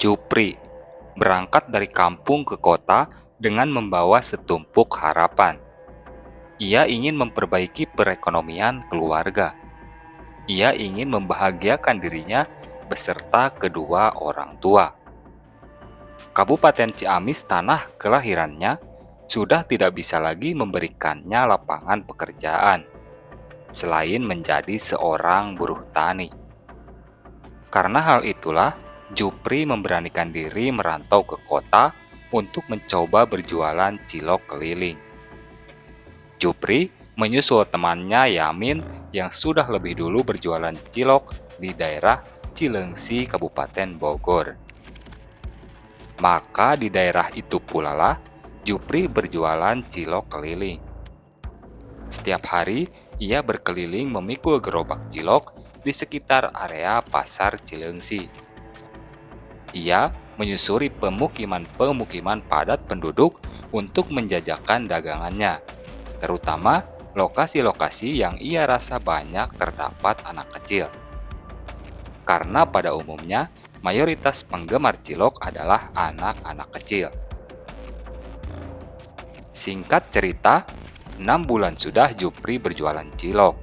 Jupri berangkat dari kampung ke kota dengan membawa setumpuk harapan. Ia ingin memperbaiki perekonomian keluarga. Ia ingin membahagiakan dirinya beserta kedua orang tua. Kabupaten Ciamis, tanah kelahirannya, sudah tidak bisa lagi memberikannya lapangan pekerjaan selain menjadi seorang buruh tani. Karena hal itulah, Jupri memberanikan diri merantau ke kota untuk mencoba berjualan cilok keliling. Jupri menyusul temannya Yamin yang sudah lebih dulu berjualan cilok di daerah Cileungsi, Kabupaten Bogor. Maka di daerah itu pula lah Jupri berjualan cilok keliling. Setiap hari, ia berkeliling memikul gerobak cilok di sekitar area Pasar Cileungsi. Ia menyusuri pemukiman-pemukiman padat penduduk untuk menjajakan dagangannya, terutama lokasi-lokasi yang ia rasa banyak terdapat anak kecil. Karena pada umumnya, mayoritas penggemar cilok adalah anak-anak kecil. Singkat cerita, 6 bulan sudah Jupri berjualan cilok.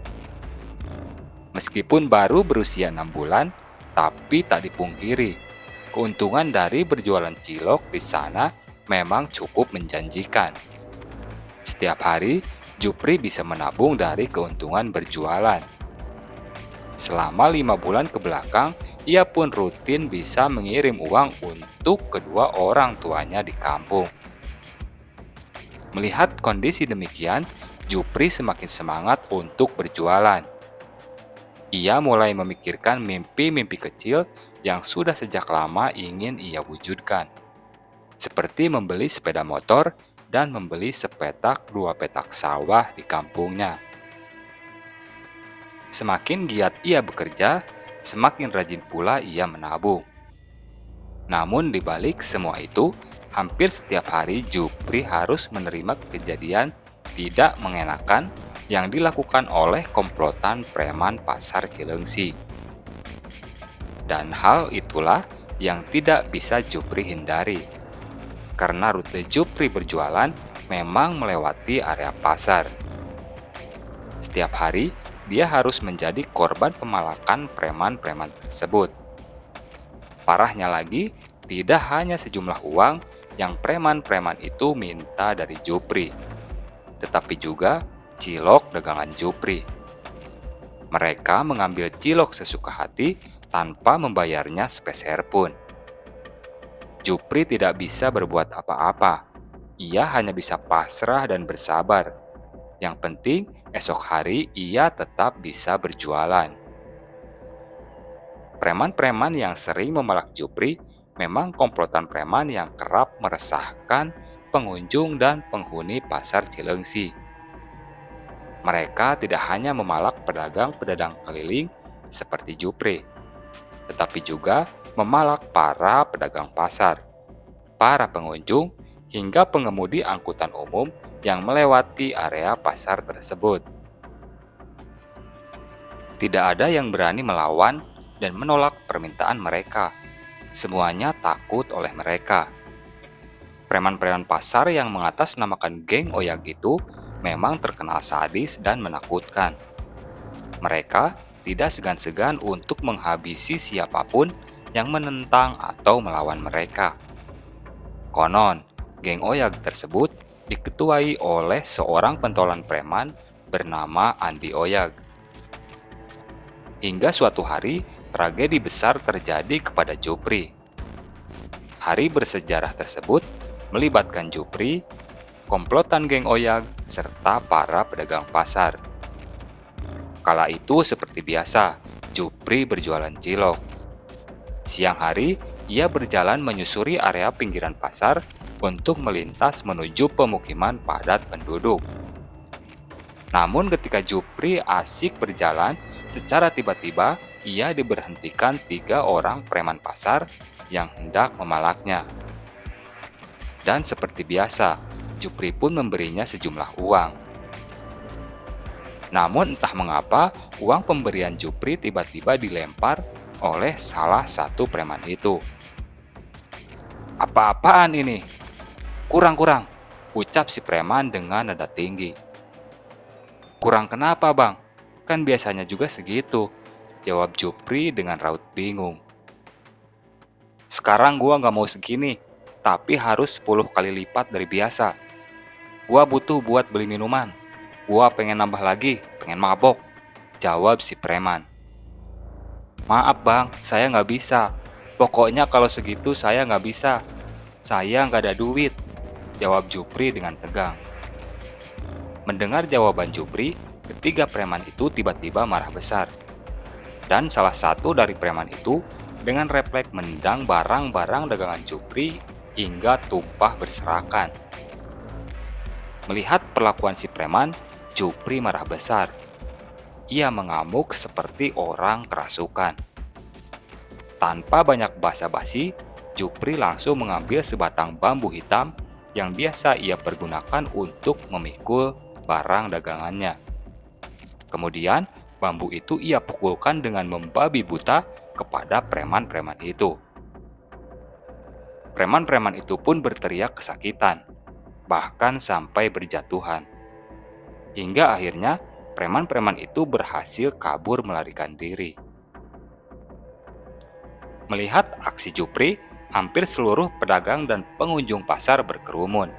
Meskipun baru berusia 6 bulan, tapi tak dipungkiri, keuntungan dari berjualan cilok di sana memang cukup menjanjikan. Setiap hari, Jupri bisa menabung dari keuntungan berjualan. Selama 5 bulan ke belakang, ia pun rutin bisa mengirim uang untuk kedua orang tuanya di kampung. Melihat kondisi demikian, Jupri semakin semangat untuk berjualan. Ia mulai memikirkan mimpi-mimpi kecil yang sudah sejak lama ingin ia wujudkan. Seperti membeli sepeda motor dan membeli sepetak 2 petak sawah di kampungnya. Semakin giat ia bekerja, semakin rajin pula ia menabung. Namun di balik semua itu, hampir setiap hari Jupri harus menerima kejadian tidak mengenakan yang dilakukan oleh komplotan preman Pasar Cileungsi. Dan hal itulah yang tidak bisa Jupri hindari. Karena rute Jupri berjualan memang melewati area pasar. Setiap hari, dia harus menjadi korban pemalakan preman-preman tersebut. Parahnya lagi, tidak hanya sejumlah uang yang preman-preman itu minta dari Jupri, tetapi juga cilok dagangan Jupri. Mereka mengambil cilok sesuka hati tanpa membayarnya sepeser pun. Jupri tidak bisa berbuat apa-apa. Ia hanya bisa pasrah dan bersabar. Yang penting, esok hari ia tetap bisa berjualan. Preman-preman yang sering memalak Jupri memang komplotan preman yang kerap meresahkan pengunjung dan penghuni Pasar Cileungsi. Mereka tidak hanya memalak pedagang-pedagang keliling seperti Jupri, tetapi juga memalak para pedagang pasar, para pengunjung, hingga pengemudi angkutan umum yang melewati area pasar tersebut. Tidak ada yang berani melawan dan menolak permintaan mereka. Semuanya takut oleh mereka. Preman-preman pasar yang mengatasnamakan geng Oyag itu memang terkenal sadis dan menakutkan. Mereka tidak segan-segan untuk menghabisi siapapun yang menentang atau melawan mereka. Konon, geng Oyag tersebut diketuai oleh seorang pentolan preman bernama Andi Oyag. Hingga suatu hari, tragedi besar terjadi kepada Jupri. Hari bersejarah tersebut melibatkan Jupri, komplotan geng Oyag, serta para pedagang pasar. Kala itu seperti biasa, Jupri berjualan cilok. Siang hari, ia berjalan menyusuri area pinggiran pasar untuk melintas menuju pemukiman padat penduduk. Namun ketika Jupri asik berjalan, secara tiba-tiba ia diberhentikan 3 orang preman pasar yang hendak memalaknya. Dan seperti biasa, Jupri pun memberinya sejumlah uang. Namun entah mengapa, uang pemberian Jupri tiba-tiba dilempar oleh salah satu preman itu. "Apa-apaan ini? Kurang-kurang," ucap si preman dengan nada tinggi. "Kurang kenapa, Bang? Kan biasanya juga segitu," jawab Jupri dengan raut bingung. "Sekarang gua nggak mau segini, tapi harus 10 kali lipat dari biasa. Gua butuh buat beli minuman. Gua pengen nambah lagi, pengen mabok," jawab si preman. "Maaf bang, saya nggak bisa. Pokoknya kalau segitu saya nggak bisa. Saya nggak ada duit," jawab Jupri dengan tegang. Mendengar jawaban Jupri, ketiga preman itu tiba-tiba marah besar. Dan salah satu dari preman itu dengan refleks mendang barang-barang dagangan Jupri hingga tumpah berserakan. Melihat perlakuan si preman, Jupri marah besar. Ia mengamuk seperti orang kerasukan. Tanpa banyak basa-basi, Jupri langsung mengambil sebatang bambu hitam yang biasa ia pergunakan untuk memikul barang dagangannya. Kemudian, bambu itu ia pukulkan dengan membabi buta kepada preman-preman itu. Preman-preman itu pun berteriak kesakitan, bahkan sampai berjatuhan. Hingga akhirnya, preman-preman itu berhasil kabur melarikan diri. Melihat aksi Jupri, hampir seluruh pedagang dan pengunjung pasar berkerumun.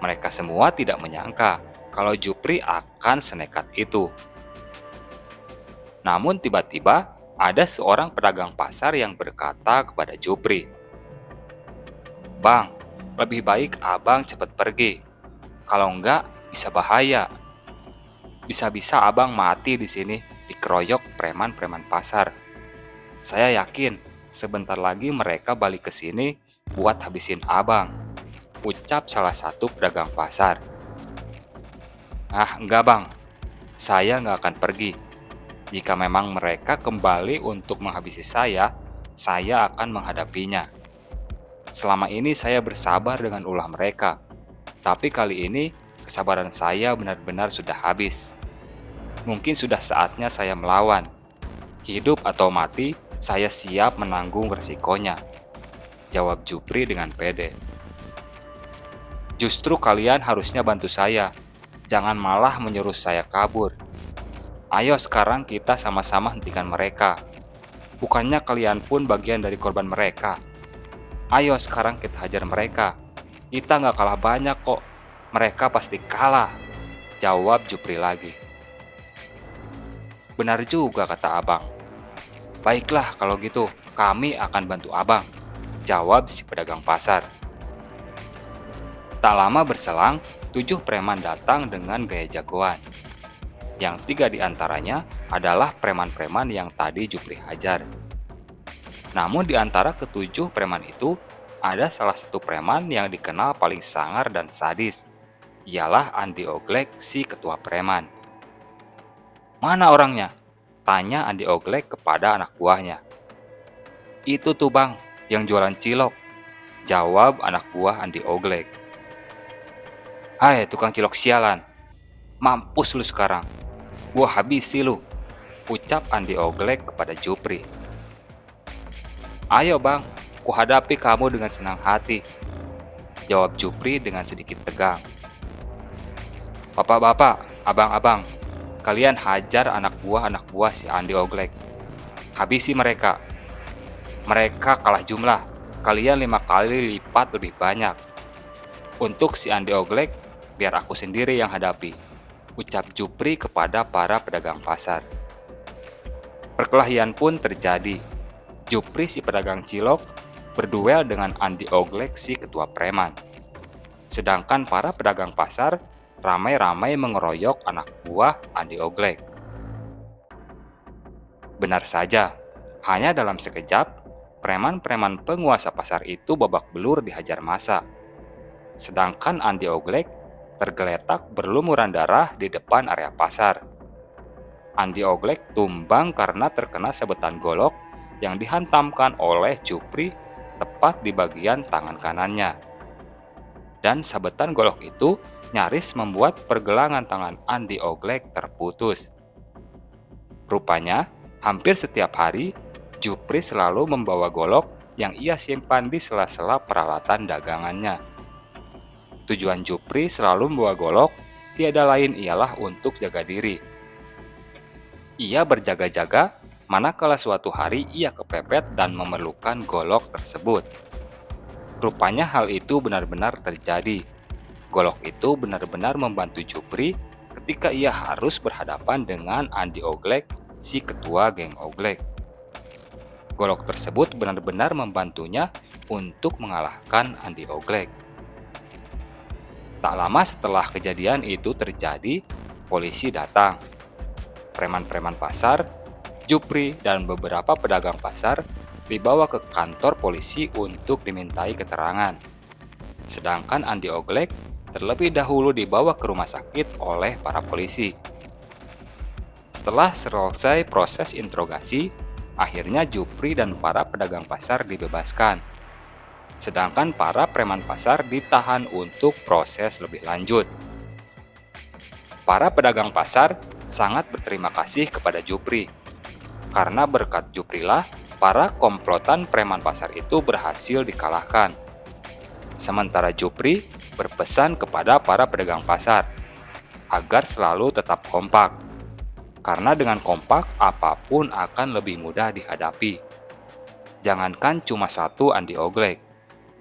Mereka semua tidak menyangka kalau Jupri akan senekat itu. Namun tiba-tiba ada seorang pedagang pasar yang berkata kepada Jupri, "Bang, lebih baik abang cepat pergi. Kalau enggak, bisa bahaya. Bisa-bisa abang mati di sini dikeroyok preman-preman pasar. Saya yakin sebentar lagi mereka balik ke sini buat habisin abang," ucap salah satu pedagang pasar. "Ah, enggak bang, saya nggak akan pergi. Jika memang mereka kembali untuk menghabisi saya akan menghadapinya. Selama ini saya bersabar dengan ulah mereka, tapi kali ini kesabaran saya benar-benar sudah habis. Mungkin sudah saatnya saya melawan. Hidup atau mati, saya siap menanggung resikonya," jawab Jupri dengan pede. "Justru kalian harusnya bantu saya, jangan malah menyuruh saya kabur. Ayo sekarang kita sama-sama hentikan mereka. Bukannya kalian pun bagian dari korban mereka. Ayo sekarang kita hajar mereka. Kita nggak kalah banyak kok. Mereka pasti kalah," jawab Jupri lagi. "Benar juga kata abang. Baiklah kalau gitu, kami akan bantu abang," jawab si pedagang pasar. Tak lama berselang, 7 preman datang dengan gaya jagoan. Yang 3 diantaranya adalah preman-preman yang tadi Jupri hajar. Namun di antara ketujuh preman itu, ada salah satu preman yang dikenal paling sangar dan sadis. Ialah Andi Oglek, si ketua preman. "Mana orangnya?" tanya Andi Oglek kepada anak buahnya. "Itu tuh bang, yang jualan cilok," jawab anak buah Andi Oglek. "Hai tukang cilok sialan, mampus lu sekarang. Gua habisi lu," ucap Andi Oglek kepada Jupri. "Ayo bang, ku hadapi kamu dengan senang hati," jawab Jupri dengan sedikit tegang. "Bapak-bapak, abang-abang, kalian hajar anak buah si Andi Oglek. Habisi mereka. Mereka kalah jumlah, kalian 5 kali lipat lebih banyak. Untuk si Andi Oglek, biar aku sendiri yang hadapi," ucap Jupri kepada para pedagang pasar. Perkelahian pun terjadi. Jupri si pedagang cilok berduel dengan Andi Oglek si ketua preman. Sedangkan para pedagang pasar ramai-ramai mengeroyok anak buah Andi Oglek. Benar saja, hanya dalam sekejap, preman-preman penguasa pasar itu babak belur dihajar massa. Sedangkan Andi Oglek tergeletak berlumuran darah di depan area pasar. Andi Oglek tumbang karena terkena sabetan golok yang dihantamkan oleh Jupri tepat di bagian tangan kanannya. Dan sabetan golok itu nyaris membuat pergelangan tangan Andi Oglek terputus. Rupanya, hampir setiap hari, Jupri selalu membawa golok yang ia simpan di sela-sela peralatan dagangannya. Tujuan Jupri selalu membawa golok tiada lain ialah untuk jaga diri. Ia berjaga-jaga manakala suatu hari ia kepepet dan memerlukan golok tersebut. Rupanya hal itu benar-benar terjadi. Golok itu benar-benar membantu Jupri ketika ia harus berhadapan dengan Andi Oglek, si ketua geng Oglek. Golok tersebut benar-benar membantunya untuk mengalahkan Andi Oglek. Tak lama setelah kejadian itu terjadi, polisi datang. Preman-preman pasar, Jupri, dan beberapa pedagang pasar dibawa ke kantor polisi untuk dimintai keterangan. Sedangkan Andi Oglek terlebih dahulu dibawa ke rumah sakit oleh para polisi. Setelah selesai proses interogasi, akhirnya Jupri dan para pedagang pasar dibebaskan. Sedangkan para preman pasar ditahan untuk proses lebih lanjut. Para pedagang pasar sangat berterima kasih kepada Jupri, karena berkat Juprilah para komplotan preman pasar itu berhasil dikalahkan. Sementara Jupri berpesan kepada para pedagang pasar agar selalu tetap kompak, karena dengan kompak apapun akan lebih mudah dihadapi. Jangankan cuma satu Andi Oglek,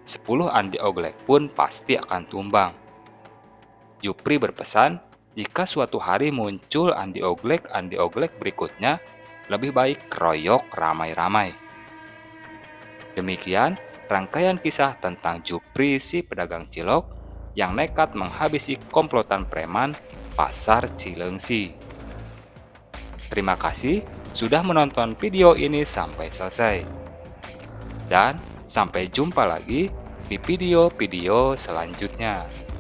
10 Andi Oglek pun pasti akan tumbang. Jupri berpesan, jika suatu hari muncul Andi Oglek berikutnya, lebih baik keroyok ramai-ramai. Demikian rangkaian kisah tentang Jupri si pedagang cilok yang nekat menghabisi komplotan preman pasar Cilengsi. Terima kasih sudah menonton video ini sampai selesai. Dan sampai jumpa lagi di video-video selanjutnya.